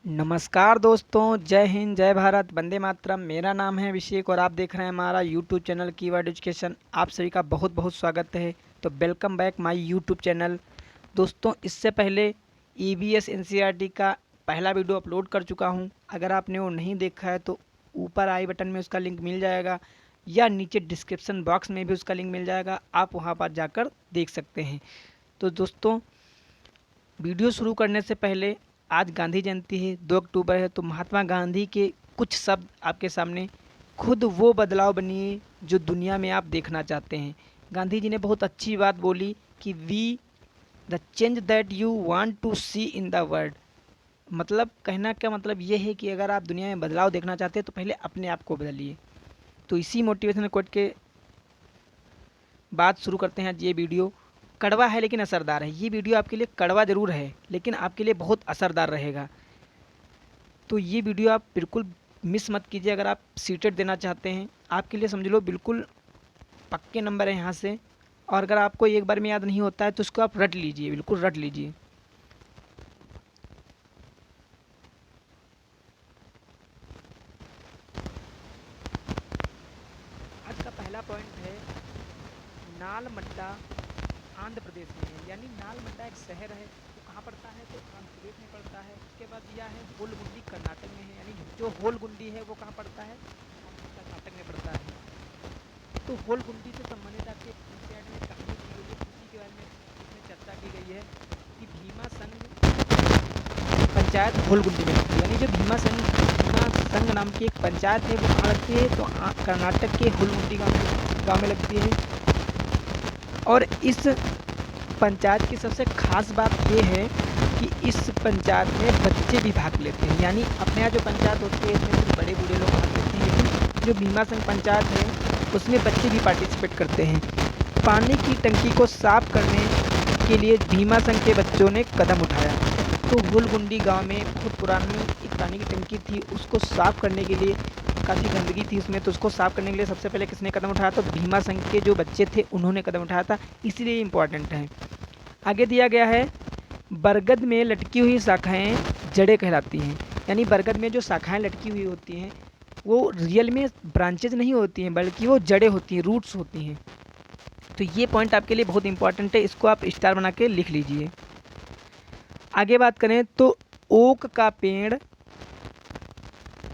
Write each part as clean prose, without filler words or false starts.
नमस्कार दोस्तों, जय हिंद, जय भारत, वंदे मातरम। मेरा नाम है अभिषेक और आप देख रहे हैं हमारा यूट्यूब चैनल कीवर्ड एजुकेशन। आप सभी का बहुत बहुत स्वागत है। तो welcome back my YouTube channel. दोस्तों, इससे पहले ईवीएस एनसीईआरटी का पहला वीडियो अपलोड कर चुका हूं। अगर आपने वो नहीं देखा है तो ऊपर आई बटन में उसका लिंक मिल जाएगा या नीचे डिस्क्रिप्शन बॉक्स में भी उसका लिंक मिल जाएगा, आप वहाँ पर जाकर देख सकते हैं। तो दोस्तों, वीडियो शुरू करने से पहले आज गांधी जयंती है, 2 अक्टूबर है, तो महात्मा गांधी के कुछ शब्द आपके सामने। खुद वो बदलाव बनिए जो दुनिया में आप देखना चाहते हैं। गांधी जी ने बहुत अच्छी बात बोली कि we the change that you want to see in the world. मतलब कहना क्या मतलब ये है कि अगर आप दुनिया में बदलाव देखना चाहते हैं तो पहले अपने आप को बदलिए। तो इसी मोटिवेशनल कोट के बात शुरू करते हैं। आज ये वीडियो कड़वा है लेकिन असरदार है। ये वीडियो आपके लिए कड़वा ज़रूर है लेकिन आपके लिए बहुत असरदार रहेगा। तो ये वीडियो आप बिल्कुल मिस मत कीजिए। अगर आप सीटेट देना चाहते हैं, आपके लिए समझ लो बिल्कुल पक्के नंबर है यहाँ से। और अगर आपको एक बार में याद नहीं होता है तो उसको आप रट लीजिए, बिल्कुल रट लीजिए। आज का पहला पॉइंट है, नालमड्डा आंध्र प्रदेश में है। यानी नालमड्डा एक शहर है, वो कहाँ पड़ता है तो आंध्र प्रदेश में पड़ता है। उसके बाद दिया है होलगुंडी कर्नाटक में है। यानी जो होलगुंडी है वो कहाँ पड़ता है, कर्नाटक में पड़ता है। तो होलगुंडी से संबंधित आपके एनसीईआरटी में कहानी की गई है, उसी के बारे में इसमें चर्चा की गई है कि भीमा संघ पंचायत होलगुंडी में लगती है। यानी जो भीमा संघ नाम की एक पंचायत है वो कहाँ लगती है तो कर्नाटक के होलगुंडी गाँव में लगती है। और इस पंचायत की सबसे खास बात ये है कि इस पंचायत में बच्चे भी भाग लेते हैं। यानी अपने यहाँ जो पंचायत होती है इसमें सिर्फ बड़े बूढ़े लोग भाग लेते हैं, लेकिन जो भीमा संघ पंचायत है उसमें बच्चे भी पार्टिसिपेट करते हैं। पानी की टंकी को साफ करने के लिए भीमा संघ के बच्चों ने कदम उठाया। तो हुलगुंडी गांव में बहुत पुरानी एक पानी की टंकी थी, उसको साफ करने के लिए काफ़ी गंदगी थी उसमें, तो उसको साफ करने के लिए सबसे पहले किसने कदम उठाया? तो भीमा संघ के जो बच्चे थे उन्होंने कदम उठाया था, इसीलिए इम्पॉर्टेंट है। आगे दिया गया है, बरगद में लटकी हुई शाखाएं जड़ें कहलाती हैं। यानी बरगद में जो शाखाएं लटकी हुई होती हैं वो रियल में ब्रांचेज नहीं होती हैं बल्कि वो जड़ें होती हैं, रूट्स होती हैं। तो ये पॉइंट आपके लिए बहुत इंपॉर्टेंट है, इसको आप स्टार बना के लिख लीजिए। आगे बात करें तो ओक का पेड़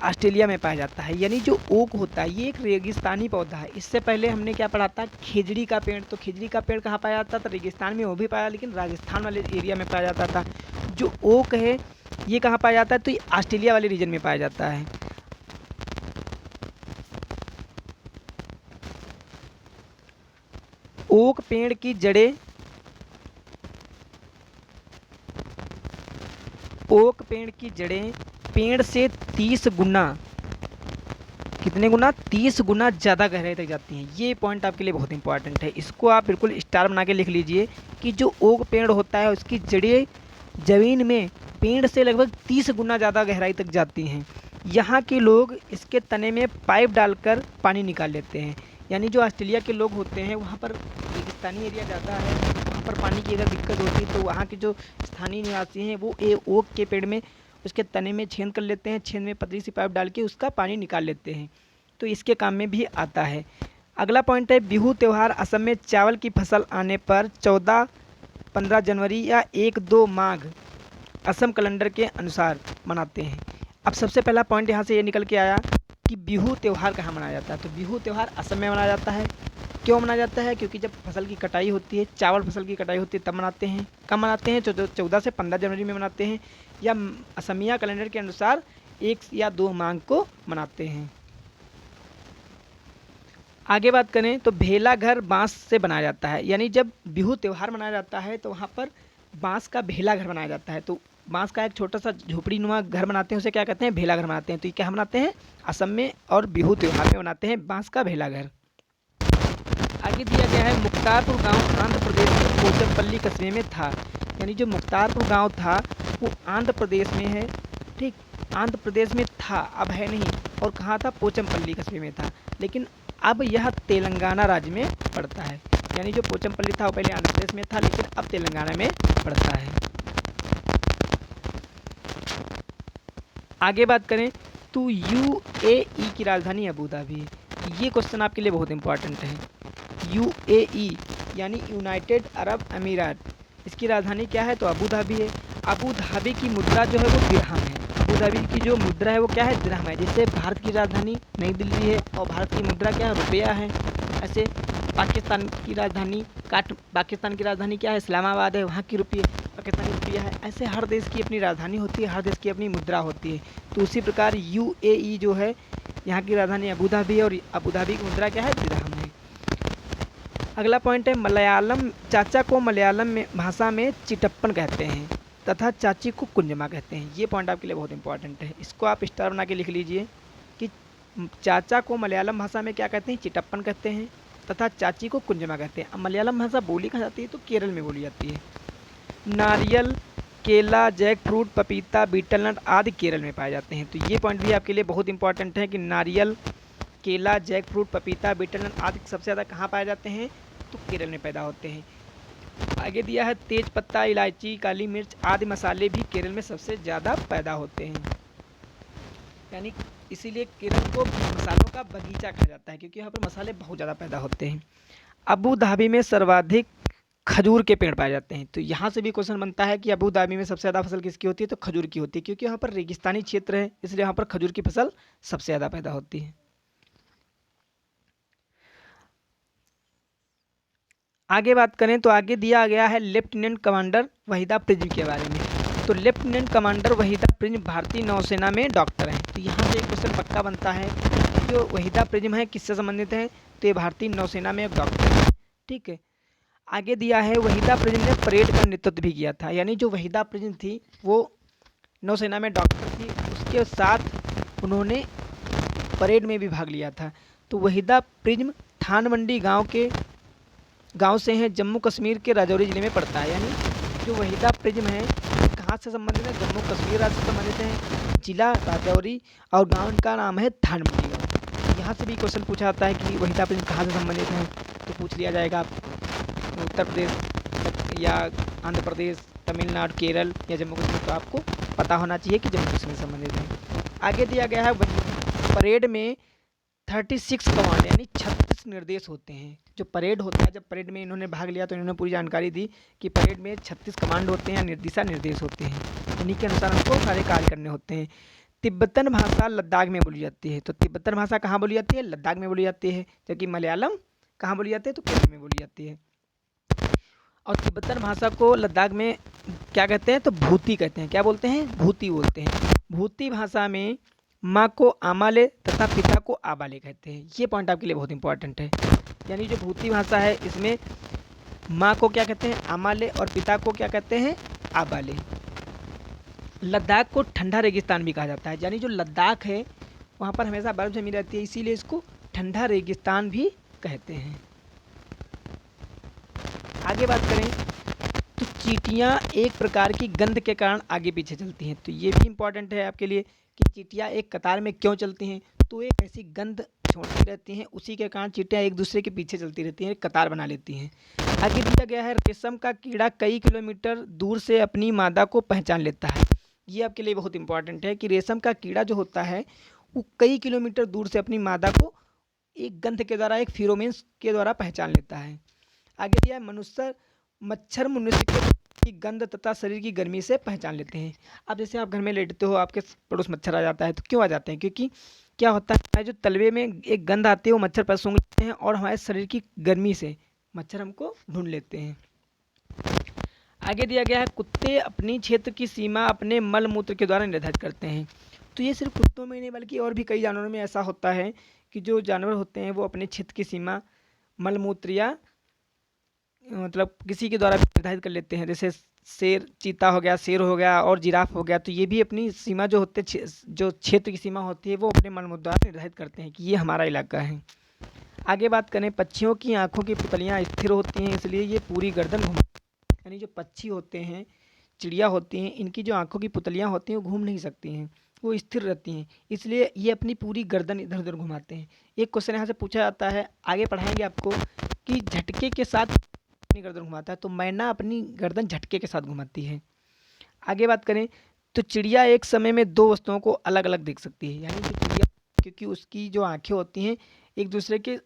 ऑस्ट्रेलिया में पाया जाता है। यानी जो ओक होता है ये एक रेगिस्तानी पौधा है। इससे पहले हमने क्या पढ़ा था, खिजड़ी का पेड़। तो खिजड़ी का पेड़ कहाँ पाया जाता था? रेगिस्तान में वो भी पाया, लेकिन राजस्थान वाले एरिया में पाया जाता था। जो ओक है ये कहाँ पाया जाता है तो ये ऑस्ट्रेलिया वाले रीजन में पाया जाता है। ओक पेड़ की जड़ें ओक पेड़ की जड़ें पेड़ से 30 गुना, कितने गुना? 30 गुना ज़्यादा गहराई तक जाती हैं। ये पॉइंट आपके लिए बहुत इंपॉर्टेंट है, इसको आप बिल्कुल स्टार बना के लिख लीजिए कि जो ओक पेड़ होता है उसकी जड़ें ज़मीन में पेड़ से लगभग 30 गुना ज़्यादा गहराई तक जाती हैं। यहाँ के लोग इसके तने में पाइप डालकर पानी निकाल लेते हैं। यानी जो ऑस्ट्रेलिया के लोग होते हैं वहाँ पर रेगिस्तानी एरिया ज़्यादा है, वहाँ पर पानी की अगर दिक्कत होती है तो वहाँ के जो स्थानीय निवासी हैं वो ओक के पेड़ में उसके तने में छेद कर लेते हैं, छेद में पतली सी पाइप डाल के उसका पानी निकाल लेते हैं। तो इसके काम में भी आता है। अगला पॉइंट है, बिहू त्यौहार असम में चावल की फसल आने पर 14-15 जनवरी या 1-2 माघ असम कैलेंडर के अनुसार मनाते हैं। अब सबसे पहला पॉइंट यहाँ से ये निकल के आया कि बिहू त्यौहार कहाँ मनाया जाता है। तो बिहू त्यौहार असम में मनाया जाता है। क्यों मनाया जाता है? क्योंकि जब फसल की कटाई होती है, चावल फसल की कटाई होती है तब मनाते हैं। कब मनाते हैं? 14 से 15 जनवरी में मनाते हैं, या असमिया कैलेंडर के अनुसार 1 या 2 माघ को मनाते हैं। आगे बात करें तो भेला घर बांस से बनाया जाता है। यानी जब बिहू त्यौहार मनाया जाता है तो वहाँ पर बांस का भेला घर बनाया जाता है। तो बांस का एक छोटा सा झोपड़ी नुमा घर बनाते हैं, उसे क्या कहते हैं? भेला घर बनाते हैं। तो ये क्या बनाते हैं? असम में और बिहू त्यौहार में बनाते हैं बांस का भेला घर। आगे दिया गया है, मुख्तारपुर गांव आंध्र प्रदेश के पोचमपल्ली कस्बे में था। यानी जो मुख्तारपुर गांव था वो आंध्र प्रदेश में है, ठीक, आंध्र प्रदेश में था, अब है नहीं। और कहाँ था? पोचमपल्ली कस्बे में था, लेकिन अब यह तेलंगाना राज्य में पड़ता है। यानी जो पोचमपल्ली था वो पहले आंध्र प्रदेश में था लेकिन अब तेलंगाना में पड़ता है। आगे बात करें तो यूएई की राजधानी अबू धाबी है। ये क्वेश्चन आपके लिए बहुत इंपॉर्टेंट है। यूएई यानी यूनाइटेड अरब अमीरात, इसकी राजधानी क्या है तो अबू धाबी है। अबू धाबी की मुद्रा जो है वो दिरहम है। अबू धाबी की जो मुद्रा है वो क्या है, दिरहम है। जैसे भारत की राजधानी नई दिल्ली है और भारत की मुद्रा क्या है, रुपया है। ऐसे पाकिस्तान की राजधानी क्या है, इस्लामाबाद है, वहाँ की रुपये पाकिस्तानी रुपया है। ऐसे हर देश की अपनी राजधानी होती है, हर देश की अपनी मुद्रा होती है। तो उसी प्रकार यूएई जो है, यहाँ की राजधानी अबू धाबी है और अबू धाबी की मुद्रा क्या है, दिरहम है। अगला पॉइंट है मलयालम, चाचा को मलयालम में भाषा में चिटप्पन कहते हैं तथा चाची को कुंजमा कहते हैं। ये पॉइंट आपके लिए बहुत इंपॉर्टेंट है, इसको आप स्टार बना के लिख लीजिए कि चाचा को मलयालम भाषा में क्या कहते हैं, चिटप्पन कहते हैं तथा चाची को कुंजमा कहते हैं। अब मलयालम भाषा बोली कहाँ जाती है तो केरल में बोली जाती है। नारियल, केला, जैक फ्रूट, पपीता, बीटल नट आदि केरल में पाए जाते हैं। तो ये पॉइंट भी आपके लिए बहुत इंपॉर्टेंट है कि नारियल, केला, जैक फ्रूट, पपीता, बीटल नट आदि सबसे ज़्यादा कहाँ पाए जाते हैं तो केरल में पैदा होते हैं। आगे दिया है तेज पत्ता, इलायची, काली मिर्च आदि मसाले भी केरल में सबसे ज़्यादा पैदा होते हैं। यानी इसीलिए केरल को मसालों का बगीचा कहा जाता है, क्योंकि यहाँ पर मसाले बहुत ज़्यादा पैदा होते हैं। अबू धाबी में सर्वाधिक खजूर के पेड़ पाए जाते हैं। तो यहाँ से भी क्वेश्चन बनता है कि अबू धाबी में सबसे ज़्यादा फसल किसकी होती है तो खजूर की होती है, क्योंकि यहाँ पर रेगिस्तानी क्षेत्र है, इसलिए यहाँ पर खजूर की फसल सबसे ज़्यादा पैदा होती है। आगे बात करें तो आगे दिया गया है लेफ्टिनेंट कमांडर वहीदा प्रिज्म के बारे में। तो लेफ्टिनेंट कमांडर वहीदा प्रिज्म भारतीय नौसेना में डॉक्टर हैं। तो यहाँ से एक क्वेश्चन पक्का बनता है कि जो वहीदा प्रिज्म है किससे संबंधित है तो ये भारतीय नौसेना में एक डॉक्टर है। ठीक है, आगे दिया है वहीदा प्रिज्म ने परेड का नेतृत्व भी किया था। यानी जो वहीदा प्रिज्म थी वो नौसेना में डॉक्टर थी, उसके साथ उन्होंने परेड में भी भाग लिया था। तो वहीदा प्रिज्म थानमंडी गांव से हैं, जम्मू कश्मीर के राजौरी जिले में पड़ता है। यानी जो वहीदा प्रिज्म है कहाँ से संबंधित है, जम्मू कश्मीर राज्य से संबंधित है, जिला राजौरी और गांव का नाम है थानमंडी गाँव। यहाँ से भी क्वेश्चन पूछा जाता है कि वहीदा प्रिज्म कहाँ से संबंधित है तो पूछ लिया जाएगा उत्तर प्रदेश या आंध्र प्रदेश, तमिलनाडु, केरल या जम्मू कश्मीर, तो आपको पता होना चाहिए कि जम्मू कश्मीर से संबंधित है। आगे दिया गया है परेड में 36 कमांड यानी 36 निर्देश होते हैं। जो परेड होता है, जब परेड में इन्होंने भाग लिया तो इन्होंने पूरी जानकारी दी कि परेड में 36 कमांड होते हैं, दिशा निर्देश होते हैं, इन्हीं के अनुसार हमको सारे कार्य करने होते हैं। तिब्बतन भाषा लद्दाख में बोली जाती है। तो तिब्बतन भाषा कहाँ बोली जाती है, लद्दाख में बोली जाती है। जबकि मलयालम कहाँ बोली जाती है तो केरल में बोली जाती है। और तिब्बतन भाषा को लद्दाख में क्या कहते हैं तो भूती कहते हैं। क्या बोलते हैं, भूती बोलते हैं। भूती भाषा में माँ को आमाले तथा पिता को आबाले कहते हैं। ये पॉइंट आपके लिए बहुत इंपॉर्टेंट है। यानी जो भूती भाषा है इसमें माँ को क्या कहते हैं, आमाले, और पिता को क्या कहते हैं, आबाले। लद्दाख को ठंडा रेगिस्तान भी कहा जाता है। यानी जो लद्दाख है वहाँ पर हमेशा बर्फ जमी रहती है, इसीलिए इसको ठंडा रेगिस्तान भी कहते हैं। आगे बात करें तो चींटियाँ एक प्रकार की गंध के कारण आगे पीछे चलती हैं। तो ये भी इम्पॉर्टेंट है आपके लिए कि चींटियाँ एक कतार में क्यों चलती हैं, तो एक ऐसी गंध छोड़ती रहती हैं, उसी के कारण चींटियाँ एक दूसरे के पीछे चलती रहती हैं, कतार बना लेती हैं। आगे दिया गया है रेशम का कीड़ा कई किलोमीटर दूर से अपनी मादा को पहचान लेता है। ये आपके लिए बहुत इंपॉर्टेंट है कि रेशम का कीड़ा जो होता है वो कई किलोमीटर दूर से अपनी मादा को एक गंध के द्वारा, एक फिरोमेंस के द्वारा पहचान लेता है। आगे दिया है मच्छर की गंध तथा शरीर की गर्मी से पहचान लेते हैं। अब जैसे आप घर में लेटते हो, आपके पड़ोस मच्छर आ जाता है, तो क्यों आ जाते हैं, क्योंकि क्या होता है जो तलवे में एक गंध आती है वो मच्छर पर सूंघ लेते हैं और हमारे शरीर की गर्मी से मच्छर हमको ढूंढ लेते हैं। आगे दिया गया है कुत्ते अपनी क्षेत्र की सीमा अपने मल मूत्र के द्वारा निर्धारित करते हैं। तो ये सिर्फ कुत्तों में नहीं बल्कि और भी कई जानवरों में ऐसा होता है कि जो जानवर होते हैं वो अपने क्षेत्र की सीमा मल मूत्र या मतलब किसी के द्वारा भी निर्धारित कर लेते हैं। जैसे शेर, चीता हो गया, शेर हो गया और जिराफ हो गया, तो ये भी अपनी सीमा जो होते जो क्षेत्र की सीमा होती है वो अपने मल मूत्र द्वारा निर्धारित करते हैं कि ये हमारा इलाका है। आगे बात करें, पक्षियों की आँखों की पुतलियाँ स्थिर होती हैं, इसलिए ये पूरी गर्दन घूम, यानी जो पक्षी होते हैं, चिड़िया होती हैं, इनकी जो आँखों की पुतलियाँ होती हैं वो घूम नहीं सकती हैं, वो स्थिर रहती हैं, इसलिए ये अपनी पूरी गर्दन इधर उधर घुमाते हैं। एक क्वेश्चन यहाँ से पूछा जाता है, आगे पढ़ाएंगे आपको, कि झटके के साथ अपनी गर्दन घुमाता है, तो मैना अपनी गर्दन झटके के साथ घुमाती है। आगे बात करें तो चिड़िया एक समय में दो वस्तुओं को अलग अलग देख सकती है, यानी कि चिड़िया, क्योंकि उसकी जो आंखें होती हैं एक दूसरे के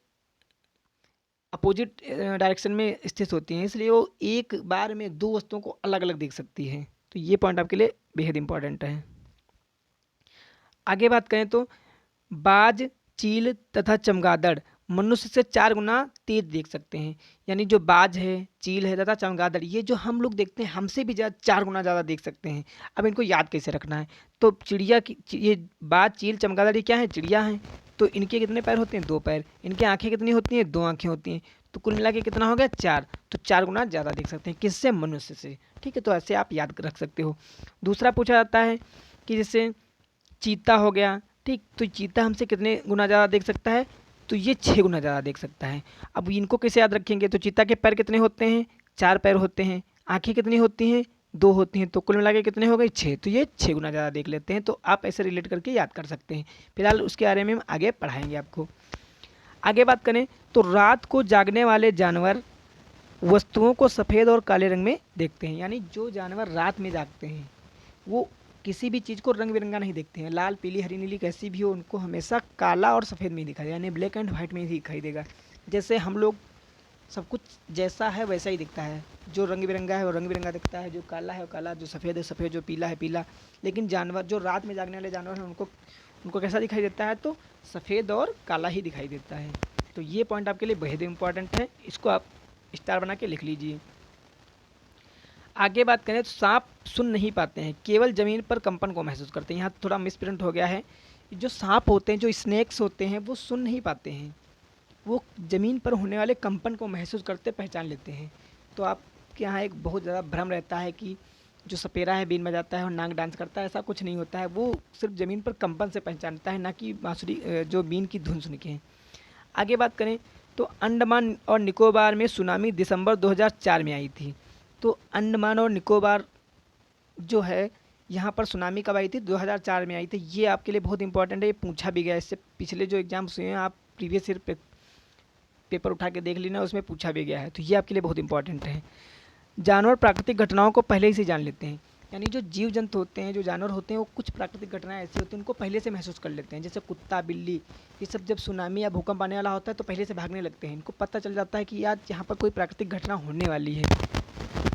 अपोजिट डायरेक्शन में स्थित होती हैं, इसलिए वो एक बार में दो वस्तुओं को अलग अलग देख सकती है। तो ये पॉइंट आपके लिए बेहद इंपॉर्टेंट है। आगे बात करें तो बाज, चील तथा चमगादड़ मनुष्य से 4 गुना तेज देख सकते हैं। यानी जो बाज है, चील है तथा चमगादड़, ये जो हम लोग देखते हैं हमसे भी 4 गुना ज़्यादा देख सकते हैं। अब इनको याद कैसे रखना है? तो चिड़िया की ये बाज, चील, चमगादड़ ये क्या है? चिड़िया हैं। तो इनके कितने पैर होते हैं? 2 पैर। इनकी आंखें कितनी होती हैं? 2 आंखें होती हैं। तो कुल मिला के कितना हो गया? 4। तो 4 गुना ज़्यादा देख सकते हैं। किससे? मनुष्य से। ठीक है, तो ऐसे आप याद रख सकते हो। दूसरा पूछा जाता है कि जैसे चीता हो गया, ठीक, तो चीता हमसे कितने गुना ज़्यादा देख सकता है? तो ये 6 गुना ज़्यादा देख सकता है। अब इनको कैसे याद रखेंगे? तो चीता के पैर कितने होते हैं? 4 पैर होते हैं। आंखें कितनी होती हैं? 2 होती हैं। तो कुल मिला के कितने हो गए? 6। तो ये 6 गुना ज़्यादा देख लेते हैं। तो आप ऐसे रिलेट करके याद कर सकते हैं। फिलहाल उसके बारे में हम आगे पढ़ाएंगे आपको। आगे बात करें तो रात को जागने वाले जानवर वस्तुओं को सफ़ेद और काले रंग में देखते हैं। यानी जो जानवर रात में जागते हैं वो किसी भी चीज़ को रंग बिरंगा नहीं देखते हैं। लाल, पीली, हरी, नीली कैसी भी हो, उनको हमेशा काला और सफ़ेद में ही दिखाई, यानी ब्लैक एंड वाइट में ही दिखाई देगा। जैसे हम लोग सब कुछ जैसा है वैसा ही दिखता है। जो रंग बिरंगा है वो रंग बिरंगा दिखता है, जो काला है वो काला, जो सफ़ेद है सफ़ेद, जो पीला है पीला। लेकिन जानवर जो रात में जागने वाले जानवर हैं उनको उनको कैसा दिखाई देता है? तो सफ़ेद और काला ही दिखाई देता है। तो ये पॉइंट आपके लिए बेहद इंपॉर्टेंट है, इसको आप स्टार बना के लिख लीजिए। आगे बात करें तो सांप सुन नहीं पाते हैं, केवल ज़मीन पर कंपन को महसूस करते हैं। यहाँ थोड़ा मिसप्रिंट हो गया है। जो सांप होते हैं, जो स्नेक्स होते हैं, वो सुन नहीं पाते हैं, वो ज़मीन पर होने वाले कंपन को महसूस करते पहचान लेते हैं। तो आपके यहाँ एक बहुत ज़्यादा भ्रम रहता है कि जो सपेरा है बीन बजाता है और नाग डांस करता है, ऐसा कुछ नहीं होता है। वो सिर्फ ज़मीन पर कंपन से पहचानता है, ना कि बांसुरी जो बीन की धुन सुन के। आगे बात करें तो अंडमान और निकोबार में सुनामी दिसंबर 2004 में आई थी। तो अंडमान और निकोबार जो है यहाँ पर सुनामी कब आई थी? 2004 में आई थी। ये आपके लिए बहुत इंपॉर्टेंट है, ये पूछा भी गया। इससे पिछले जो एग्जाम्स हुए हैं आप प्रीवियस ईयर पेपर उठा के देख लेना, उसमें पूछा भी गया है। तो ये आपके लिए बहुत इंपॉर्टेंट है। जानवर प्राकृतिक घटनाओं को पहले ही से जान लेते हैं। यानी जो जीव जंतु होते हैं, जो जानवर होते हैं, वो कुछ प्राकृतिक घटनाएं ऐसी होती हैं उनको पहले से महसूस कर लेते हैं। जैसे कुत्ता, बिल्ली, ये सब जब सुनामी या भूकंप आने वाला होता है तो पहले से भागने लगते हैं। इनको पता चल जाता है कि यार यहाँ पर कोई प्राकृतिक घटना होने वाली है।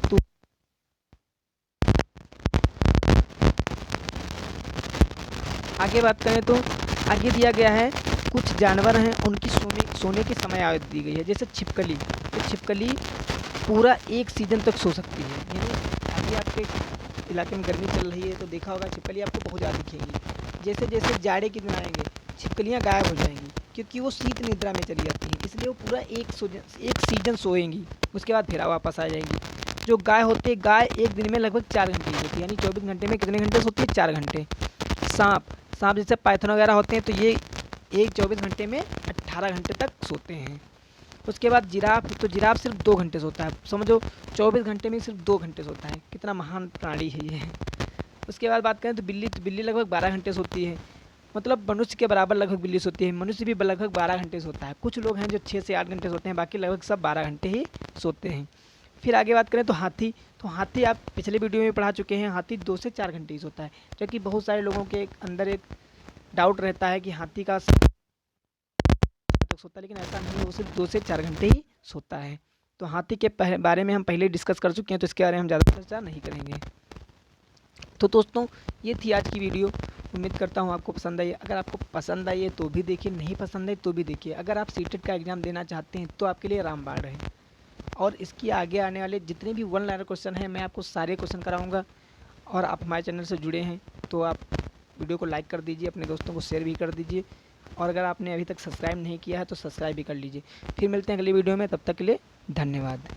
तो आगे बात करें तो आगे दिया गया है कुछ जानवर हैं उनकी सोने की समय अवधि दी गई है। जैसे छिपकली, तो छिपकली पूरा 1 सीज़न तक सो सकती है। यानी अभी आपके इलाके में गर्मी चल रही है तो देखा होगा छिपकली आपको बहुत ज़्यादा दिखेंगी। जैसे जैसे जाड़े के दिन आएंगे छिपकलियाँ गायब हो जाएंगी, क्योंकि वो शीत निद्रा में चली जाती हैं। इसलिए वो पूरा एक सीजन सोएंगी, उसके बाद फिर वापस आ जाएंगी। जो गाय होती है, गाय एक दिन में लगभग 4 घंटे की होती है। यानी 24 घंटे में कितने घंटे सोती है? 4 घंटे। सांप जैसे पाइथन वगैरह होते हैं तो ये 24 घंटे में 18 घंटे तक सोते हैं। उसके बाद जिराफ, तो जिराफ सिर्फ 2 घंटे सोता है। समझो 24 घंटे में सिर्फ 2 घंटे सोता है, कितना महान प्राणी है ये। उसके बाद बात करें तो बिल्ली लगभग 12 घंटे सोती है। मतलब मनुष्य के बराबर लगभग बिल्ली सोती है। मनुष्य भी लगभग 12 घंटे सोता है। कुछ लोग हैं जो 6 से 8 घंटे सोते हैं, बाकी लगभग सब 12 घंटे ही सोते हैं। फिर आगे बात करें तो हाथी आप पिछले वीडियो में पढ़ा चुके हैं। हाथी 2 से 4 घंटे ही सोता है, जबकि बहुत सारे लोगों के अंदर एक डाउट रहता है कि हाथी का तक सोता है, लेकिन ऐसा नहीं है, वो सिर्फ 2 से 4 घंटे ही सोता है। तो हाथी के बारे में हम पहले डिस्कस कर चुके हैं, तो इसके बारे में हम ज़्यादा चर्चा नहीं करेंगे। तो दोस्तों ये थी आज की वीडियो। उम्मीद करता हूँ आपको पसंद आई। अगर आपको पसंद आई है तो भी देखिए, नहीं पसंद आई तो भी देखिए। अगर आप सीटेट का एग्ज़ाम देना चाहते हैं तो आपके लिए रामबाण है। और इसके आगे आने वाले जितने भी 1 लाइनर क्वेश्चन हैं मैं आपको सारे क्वेश्चन कराऊँगा। और आप हमारे चैनल से जुड़े हैं तो आप वीडियो को लाइक कर दीजिए, अपने दोस्तों को शेयर भी कर दीजिए। और अगर आपने अभी तक सब्सक्राइब नहीं किया है तो सब्सक्राइब भी कर लीजिए। फिर मिलते हैं अगली वीडियो में, तब तक के लिए धन्यवाद।